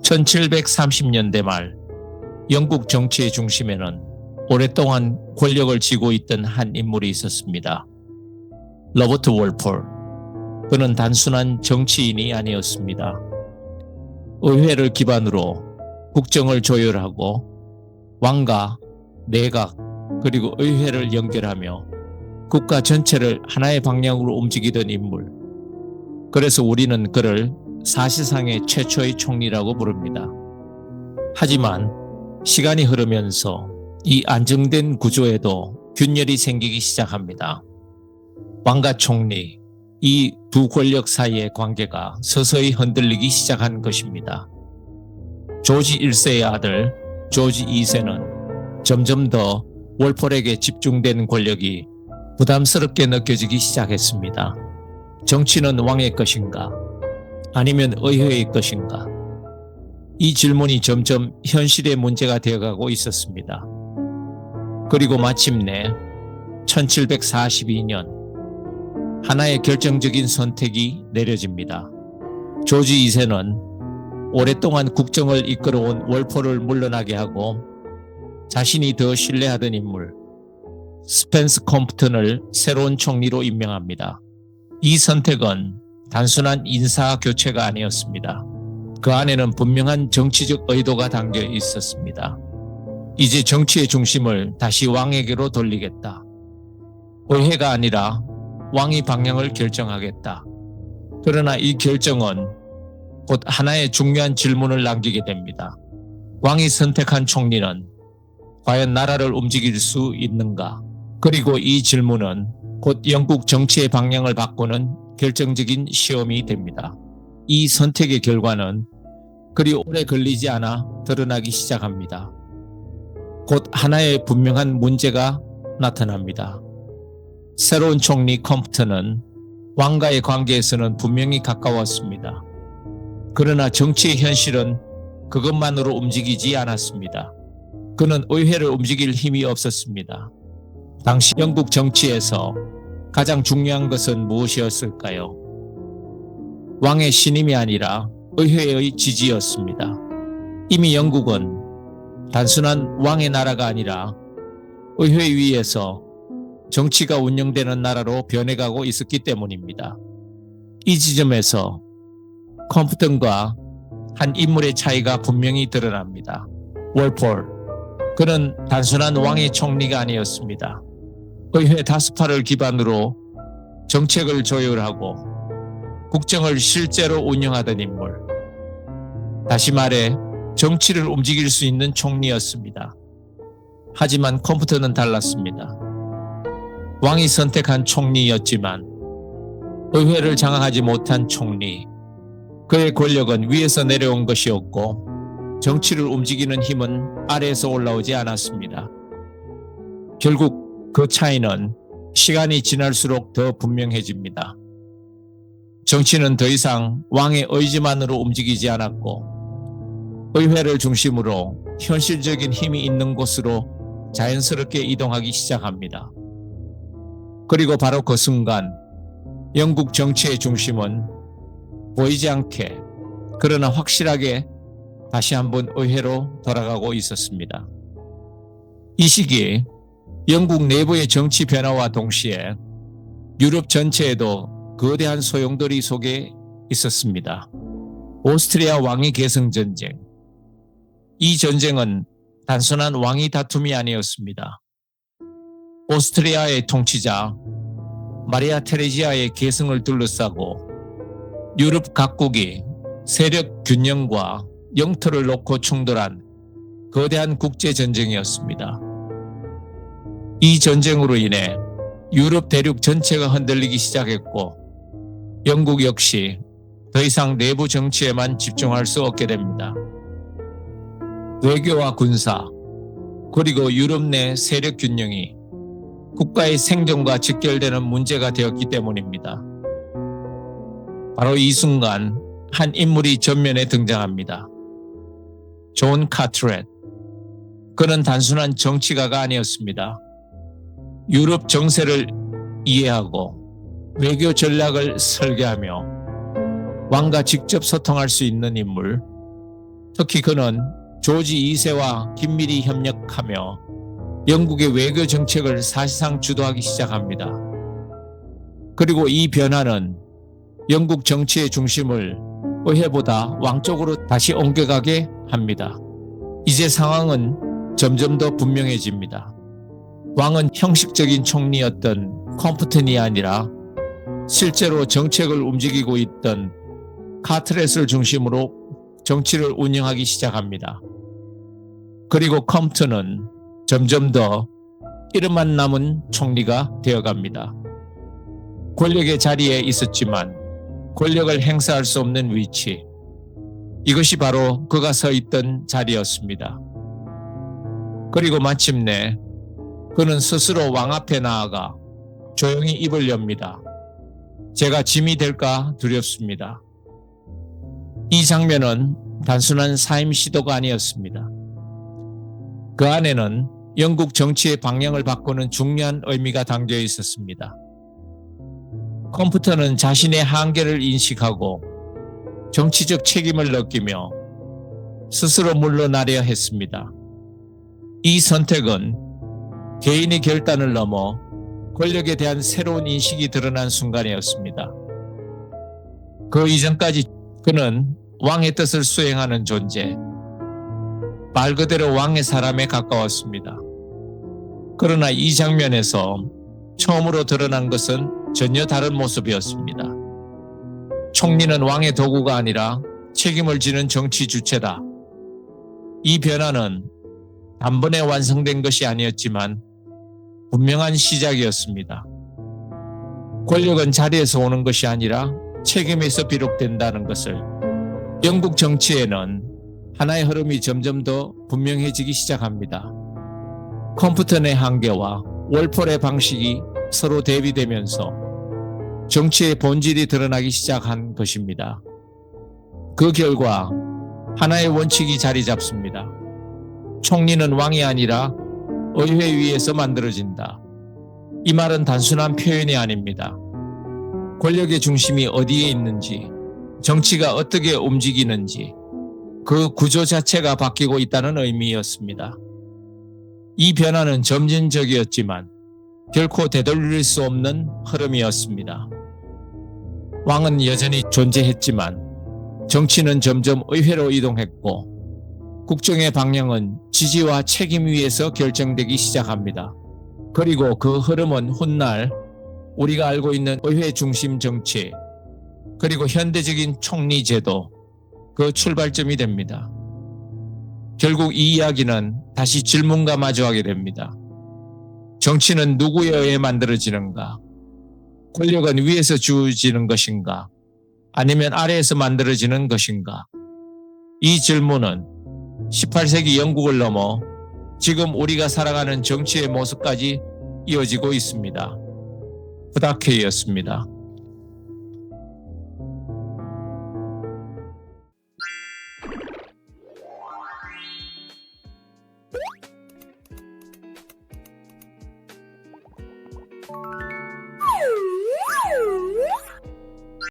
1730년대 말 영국 정치의 중심에는 오랫동안 권력을 쥐고 있던 한 인물이 있었습니다. 로버트 월폴. 그는 단순한 정치인이 아니었습니다. 의회를 기반으로 국정을 조율하고 왕가, 내각, 그리고 의회를 연결하며 국가 전체를 하나의 방향으로 움직이던 인물. 그래서 우리는 그를 사실상의 최초의 총리라고 부릅니다. 하지만 시간이 흐르면서 이 안정된 구조에도 균열이 생기기 시작합니다. 왕과 총리, 이 두 권력 사이의 관계가 서서히 흔들리기 시작한 것입니다. 조지 1세의 아들 조지 2세는 점점 더 월폴에게 집중된 권력이 부담스럽게 느껴지기 시작했습니다. 정치는 왕의 것인가? 아니면 의회의 것인가? 이 질문이 점점 현실의 문제가 되어가고 있었습니다. 그리고 마침내 1742년 하나의 결정적인 선택이 내려집니다. 조지 2세는 오랫동안 국정을 이끌어온 월폴을 물러나게 하고 자신이 더 신뢰하던 인물 스펜스 컴프턴을 새로운 총리로 임명합니다. 이 선택은 단순한 인사 교체가 아니었습니다. 그 안에는 분명한 정치적 의도가 담겨 있었습니다. 이제 정치의 중심을 다시 왕에게로 돌리겠다. 의회가 아니라 왕이 방향을 결정하겠다. 그러나 이 결정은 곧 하나의 중요한 질문을 남기게 됩니다. 왕이 선택한 총리는 과연 나라를 움직일 수 있는가? 그리고 이 질문은 곧 영국 정치의 방향을 바꾸는 결정적인 시험이 됩니다. 이 선택의 결과는 그리 오래 걸리지 않아 드러나기 시작합니다. 곧 하나의 분명한 문제가 나타납니다. 새로운 총리 컴프턴은 왕과의 관계에서는 분명히 가까웠습니다. 그러나 정치의 현실은 그것만으로 움직이지 않았습니다. 그는 의회를 움직일 힘이 없었습니다. 당시 영국 정치에서 가장 중요한 것은 무엇이었을까요? 왕의 신임이 아니라 의회의 지지였습니다. 이미 영국은 단순한 왕의 나라가 아니라 의회 위에서 정치가 운영되는 나라로 변해가고 있었기 때문입니다. 이 지점에서 컴프턴과 한 인물의 차이가 분명히 드러납니다. 월폴. 그는 단순한 왕의 총리가 아니었습니다. 의회 다수파를 기반으로 정책을 조율하고 국정을 실제로 운영하던 인물. 다시 말해 정치를 움직일 수 있는 총리였습니다. 하지만 컴프턴은 달랐습니다. 왕이 선택한 총리였지만 의회를 장악하지 못한 총리. 그의 권력은 위에서 내려온 것이었고 정치를 움직이는 힘은 아래에서 올라오지 않았습니다. 결국 그 차이는 시간이 지날수록 더 분명해집니다. 정치는 더 이상 왕의 의지만으로 움직이지 않았고 의회를 중심으로 현실적인 힘이 있는 곳으로 자연스럽게 이동하기 시작합니다. 그리고 바로 그 순간 영국 정치의 중심은 보이지 않게 그러나 확실하게 다시 한번 의회로 돌아가고 있었습니다. 이 시기에 영국 내부의 정치 변화와 동시에 유럽 전체에도 거대한 소용돌이 속에 있었습니다. 오스트리아 왕위 계승 전쟁. 이 전쟁은 단순한 왕위 다툼이 아니었습니다. 오스트리아의 통치자 마리아 테레지아의 계승을 둘러싸고 유럽 각국이 세력 균형과 영토를 놓고 충돌한 거대한 국제전쟁이었습니다. 이 전쟁으로 인해 유럽 대륙 전체가 흔들리기 시작했고 영국 역시 더 이상 내부 정치에만 집중할 수 없게 됩니다. 외교와 군사, 그리고 유럽 내 세력 균형이 국가의 생존과 직결되는 문제가 되었기 때문입니다. 바로 이 순간 한 인물이 전면에 등장합니다. 존 카트렛. 그는 단순한 정치가가 아니었습니다. 유럽 정세를 이해하고 외교 전략을 설계하며 왕과 직접 소통할 수 있는 인물. 특히 그는 조지 2세와 긴밀히 협력하며 영국의 외교 정책을 사실상 주도하기 시작합니다. 그리고 이 변화는 영국 정치의 중심을 의회보다 왕 쪽으로 다시 옮겨가게 합니다. 이제 상황은 점점 더 분명해집니다. 왕은 형식적인 총리였던 컴프턴이 아니라 실제로 정책을 움직이고 있던 카트렛을 중심으로 정치를 운영하기 시작합니다. 그리고 컴프턴은 점점 더 이름만 남은 총리가 되어갑니다. 권력의 자리에 있었지만 권력을 행사할 수 없는 위치. 이것이 바로 그가 서 있던 자리였습니다. 그리고 마침내 그는 스스로 왕 앞에 나아가 조용히 입을 엽니다. 제가 짐이 될까 두렵습니다. 이 장면은 단순한 사임 시도가 아니었습니다. 그 안에는 영국 정치의 방향을 바꾸는 중요한 의미가 담겨 있었습니다. 컴프턴은 자신의 한계를 인식하고 정치적 책임을 느끼며 스스로 물러나려 했습니다. 이 선택은 개인의 결단을 넘어 권력에 대한 새로운 인식이 드러난 순간이었습니다. 그 이전까지 그는 왕의 뜻을 수행하는 존재, 말 그대로 왕의 사람에 가까웠습니다. 그러나 이 장면에서 처음으로 드러난 것은 전혀 다른 모습이었습니다. 총리는 왕의 도구가 아니라 책임을 지는 정치 주체다. 이 변화는 단번에 완성된 것이 아니었지만 분명한 시작이었습니다. 권력은 자리에서 오는 것이 아니라 책임에서 비롯된다는 것을. 영국 정치에는 하나의 흐름이 점점 더 분명해지기 시작합니다. 컴프턴의 한계와 월폴의 방식이 서로 대비되면서 정치의 본질이 드러나기 시작한 것입니다. 그 결과 하나의 원칙이 자리 잡습니다. 총리는 왕이 아니라 의회 위에서 만들어진다. 이 말은 단순한 표현이 아닙니다. 권력의 중심이 어디에 있는지, 정치가 어떻게 움직이는지, 그 구조 자체가 바뀌고 있다는 의미였습니다. 이 변화는 점진적이었지만 결코 되돌릴 수 없는 흐름이었습니다. 왕은 여전히 존재했지만 정치는 점점 의회로 이동했고 국정의 방향은 지지와 책임 위에서 결정되기 시작합니다. 그리고 그 흐름은 훗날 우리가 알고 있는 의회 중심 정치, 그리고 현대적인 총리 제도, 그 출발점이 됩니다. 결국 이 이야기는 다시 질문과 마주하게 됩니다. 정치는 누구에 의해 만들어지는가? 권력은 위에서 주어지는 것인가? 아니면 아래에서 만들어지는 것인가? 이 질문은 18세기 영국을 넘어 지금 우리가 살아가는 정치의 모습까지 이어지고 있습니다. 부다케이였습니다.